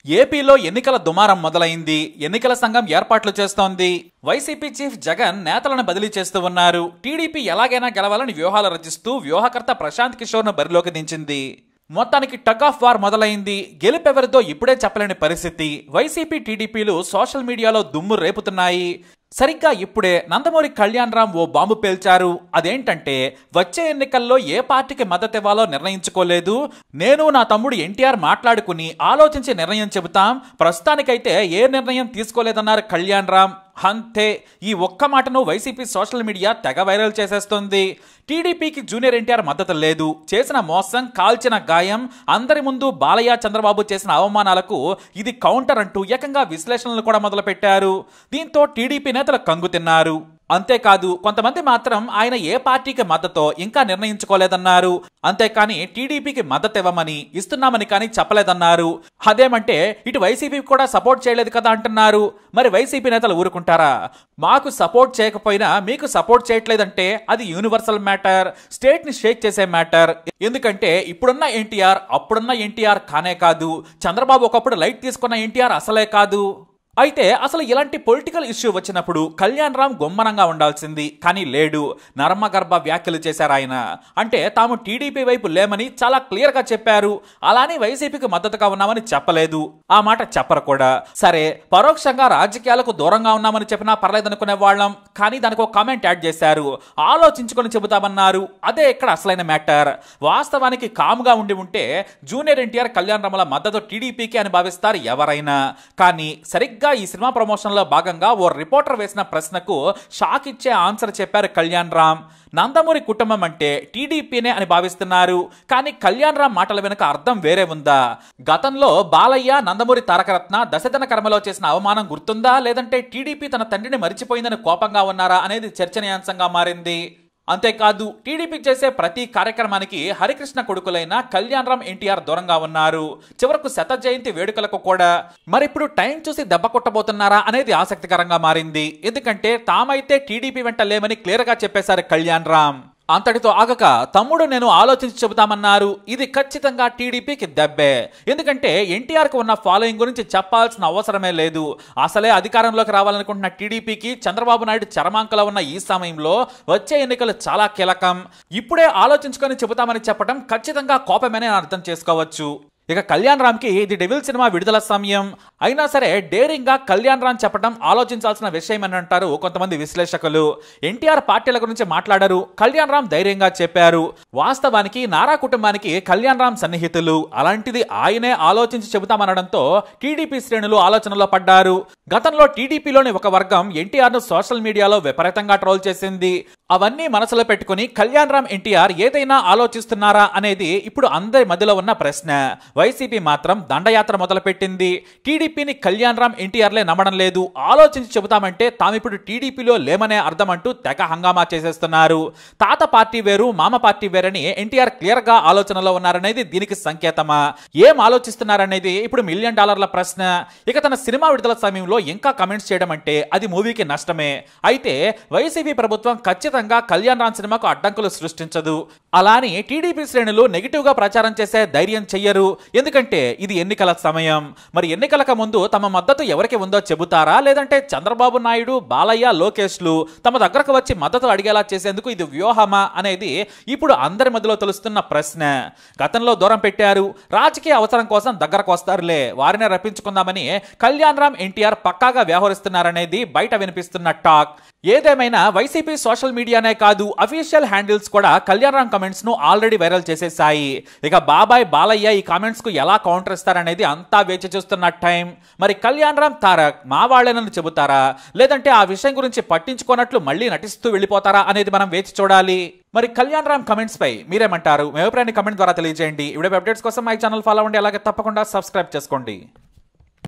ఏపీలో ఎన్నికల దుమారం మొదలైంది. ఎన్నికల సంఘం ఏర్పాట్లు చేస్తోంది. వైసీపీ చీఫ్ జగన్ నేతలను బదిలీ చేస్తూ ఉన్నారు. టీడీపీ ఎలాగైనా గెలవాలని వ్యూహాలు రచిస్తూ వ్యూహకర్త ప్రశాంత్ కిషోర్ ను బరిలోకి దించింది. మొత్తానికి టగ్ ఆఫ్ వార్ మొదలైంది. గెలుపెవరిదో ఇప్పుడే చెప్పలేని పరిస్థితి. వైసీపీ టీడీపీలు సోషల్ మీడియాలో దుమ్ము రేపుతున్నాయి. సరిగ్గా ఇప్పుడే నందమూరి కళ్యాణ్ రామ్ ఓ బాంబు పేల్చారు. అదేంటంటే, వచ్చే ఎన్నికల్లో ఏ పార్టీకి మద్దతు ఇవ్వాలో నిర్ణయించుకోలేదు, నేను నా తమ్ముడు ఎన్టీఆర్ మాట్లాడుకుని ఆలోచించి నిర్ణయం చెబుతాం, ప్రస్తుతానికైతే ఏ నిర్ణయం తీసుకోలేదన్నారు కళ్యాణ్ రామ్. అంతే. ఈ ఒక్క మాటను వైసీపీ సోషల్ మీడియా తెగ వైరల్ చేసేస్తుంది. టీడీపీకి జూనియర్ ఎన్టీఆర్ మద్దతు లేదు, చేసిన మోసం, కాల్చిన గాయం, అందరి ముందు బాలయ్య చంద్రబాబు చేసిన అవమానాలకు ఇది కౌంటర్ అంటూ ఏకంగా విశ్లేషణలు కూడా మొదలుపెట్టారు. దీంతో టీడీపీ నేతలు కంగు తిన్నారు. అంతేకాదు, కొంతమంది మాత్రం ఆయన ఏ పార్టీకి మద్దతో ఇంకా నిర్ణయించుకోలేదన్నారు. అంతేకాని టీడీపీకి మద్దతు ఇవ్వమని, ఇస్తున్నామని కానీ చెప్పలేదన్నారు. అదేమంటే ఇటు వైసీపీ కూడా సపోర్ట్ చేయలేదు కదా అంటున్నారు. మరి వైసీపీ నేతలు ఊరుకుంటారా? మాకు సపోర్ట్ చేయకపోయినా మీకు సపోర్ట్ చేయట్లేదంటే అది యూనివర్సల్ మ్యాటర్, స్టేట్ ని షేక్ చేసే మ్యాటర్. ఎందుకంటే ఇప్పుడున్న ఎన్టీఆర్ అప్పుడున్న ఎన్టీఆర్ కానే కాదు. చంద్రబాబు ఒకప్పుడు లైట్ తీసుకున్న ఎన్టీఆర్ అసలే కాదు. అయితే అసలు ఇలాంటి పొలిటికల్ ఇష్యూ వచ్చినప్పుడు కళ్యాణ్ రామ్ గొమ్మనంగా ఉండాల్సింది. కానీ లేడు. నర్మగర్భ వ్యాఖ్యలు చేశారు ఆయన. అంటే తాము టీడీపీ వైపు లేమని చాలా క్లియర్ గా చెప్పారు. అలానే వైసీపీకి మద్దతుగా ఉన్నామని చెప్పలేదు. ఆ మాట చెప్పరు కూడా. సరే, పరోక్షంగా రాజకీయాలకు దూరంగా ఉన్నామని చెప్పినా పర్లేదనుకునే వాళ్ళం. కానీ దానికి ఒక కామెంట్ యాడ్ చేశారు. ఆలోచించుకొని చెబుతామన్నారు. అదే ఇక్కడ అసలైన మ్యాటర్. వాస్తవానికి కామ్గా ఉండి ఉంటే జూనియర్ ఎన్టీఆర్ కళ్యాణ్ రామ్ల మద్దతు టీడీపీకి అని భావిస్తారు ఎవరైనా. కానీ సరిగ్గా ఈ సినిమా ప్రమోషన్ లో భాగంగా ఓ రిపోర్టర్ వేసిన ప్రశ్నకు షాక్ ఇచ్చే ఆన్సర్ చెప్పారు కళ్యాణ్ రామ్. నందమూరి కుటుంబం అంటే టీడీపీనే అని భావిస్తున్నారు. కానీ కళ్యాణ్ రామ్ మాటల వెనుక అర్థం వేరే ఉందా? గతంలో బాలయ్య, నందమూరి తారకరత్న దశదిన కర్మలో చేసిన అవమానం గుర్తుందా, లేదంటే టీడీపీ తన తండ్రిని మరిచిపోయిందని కోపంగా ఉన్నారా అనేది చర్చనీయాంశంగా మారింది. అంతేకాదు, టీడీపీ చేసే ప్రతి కార్యక్రమానికి హరికృష్ణ కొడుకులైన కళ్యాణ్ రామ్, ఎన్టీఆర్ దూరంగా ఉన్నారు. చివరకు శత జయంతి వేడుకలకు కూడా. మరిప్పుడు టైం చూసి దెబ్బ కొట్టబోతున్నారా అనేది ఆసక్తికరంగా మారింది. ఎందుకంటే తామైతే టీడీపీ వెంట లేమని క్లియర్ గా చెప్పేశారు కళ్యాణ్ రామ్. అంతటితో ఆగక తమ్ముడు నేను ఆలోచించి చెబుతామన్నారు. ఇది ఖచ్చితంగా టీడీపీకి దెబ్బే. ఎందుకంటే ఎన్టీఆర్ కు ఉన్న ఫాలోయింగ్ గురించి చెప్పాల్సిన అవసరమే లేదు. అసలే అధికారంలోకి రావాలనుకుంటున్న టీడీపీకి చంద్రబాబు నాయుడు చరమాంకలో ఉన్న ఈ సమయంలో వచ్చే ఎన్నికలు చాలా కీలకం. ఇప్పుడే ఆలోచించుకొని చెబుతామని చెప్పడం ఖచ్చితంగా కోపమేనే అర్థం చేసుకోవచ్చు. ఇక కళ్యాణ్ రామ్ కి ది డెవిల్ సినిమా విడుదల సమయం అయినా సరే డేరింగ్ గా కళ్యాణ్ రామ్ చెప్పడం ఆలోచించాల్సిన విషయం అని అంటారు కొంతమంది విశ్లేషకులు. ఎన్టీఆర్ పార్టీల గురించి మాట్లాడారు, కళ్యాణ్ రామ్ ధైర్యంగా చెప్పారు. వాస్తవానికి నారా కుటుంబానికి కళ్యాణ్ రామ్ సన్నిహితులు. అలాంటిది ఆయనే ఆలోచించి చెబుతామనడంతో టీడీపీ శ్రేణులు ఆలోచనలో పడ్డారు. గతంలో టీడీపీలోని ఒక వర్గం ఎన్టీఆర్ ను సోషల్ మీడియాలో విపరీతంగా ట్రోల్ చేసింది. అవన్నీ మనసులో పెట్టుకుని కళ్యాణ్ రామ్, ఎన్టీఆర్ ఏదైనా ఆలోచిస్తున్నారా అనేది ఇప్పుడు అందరి మధ్యలో ఉన్న ప్రశ్న. వైసీపీ మాత్రం దండయాత్ర మొదలుపెట్టింది. టీడీపీని కళ్యాణ్ రామ్, ఎన్టీఆర్లే నమ్మడం లేదు. ఆలోచించి చెబుతామంటే తామిప్పుడు టీడీపీలో లేమనే అర్థం అంటూ తెగ హంగామా చేసేస్తున్నారు. తాత పార్టీ వేరు, మామ పార్టీ వేరని ఎన్టీఆర్ క్లియర్ గా ఆలోచనలో ఉన్నారనేది దీనికి సంకేతమా? ఏం ఆలోచిస్తున్నారనేది ఇప్పుడు $1 మిలియన్ ప్రశ్న. ఇక తన సినిమా విడుదల సమయంలో ఇంకా కమెంట్స్ చేయడం అంటే అది మూవీకి నష్టమే. అయితే వైసీపీ ప్రభుత్వం ఖచ్చితంగా కళ్యాణ్ రామ్ సినిమాకు అడ్డంకులు సృష్టించదు. అలానే టీడీపీ శ్రేణులు నెగిటివ్ గా ప్రచారం చేసే ధైర్యం చెయ్యరు. ఎందుకంటే ఇది ఎన్నికల సమయం. మరి ఎన్నికలకు ముందు తమ మద్దతు ఎవరికి ఉందో చెబుతారా, లేదంటే చంద్రబాబు నాయుడు, బాలయ్య, లోకేష్లు తమ దగ్గరకు వచ్చి మద్దతు అడిగేలా చేసేందుకు ఇది వ్యూహమా అనేది ఇప్పుడు అందరి మధ్యలో తెలుస్తున్న ప్రశ్న. గతంలో దూరం పెట్టారు, రాజకీయ అవసరం కోసం దగ్గరకు వస్తారులే, వారినే రప్పించుకుందామని కళ్యాణ్ రామ్, ఎన్టీఆర్ పక్కాగా వ్యవహరిస్తున్నారనేది బయట వినిపిస్తున్న టాక్. ఏదేమైనా వైసీపీ సోషల్ మీడియానే కాదు, అఫీషియల్ హ్యాండిల్స్ కూడా కళ్యాణ్ రామ్ కమెంట్స్ ను ఆల్రెడీ వైరల్ చేసేసాయి. ఇక బాబాయ్, బాలయ్య ఈ కామెంట్స్ కు ఎలా కౌంటర్ ఇస్తారనేది అంతా వేచి చూస్తున్న టైం. మరి కళ్యాణ్ రామ్, తారక్ మా వాళ్ళేనని చెబుతారా, లేదంటే ఆ విషయం గురించి పట్టించుకోనట్లు మళ్ళీ నటిస్తూ వెళ్ళిపోతారా అనేది మనం వేచి చూడాలి. మరి కళ్యాణ్ రామ్ కమెంట్స్ పై మీరేమంటారు? మీ అభిప్రాయాన్ని కమెంట్ ద్వారా తెలియజేయండి. ఈ వీడియో అప్డేట్స్ కోసం మై ఛానల్ ఫాలో అవ్వండి. అలాగే తప్పకుండా సబ్స్క్రైబ్ చేసుకోండి.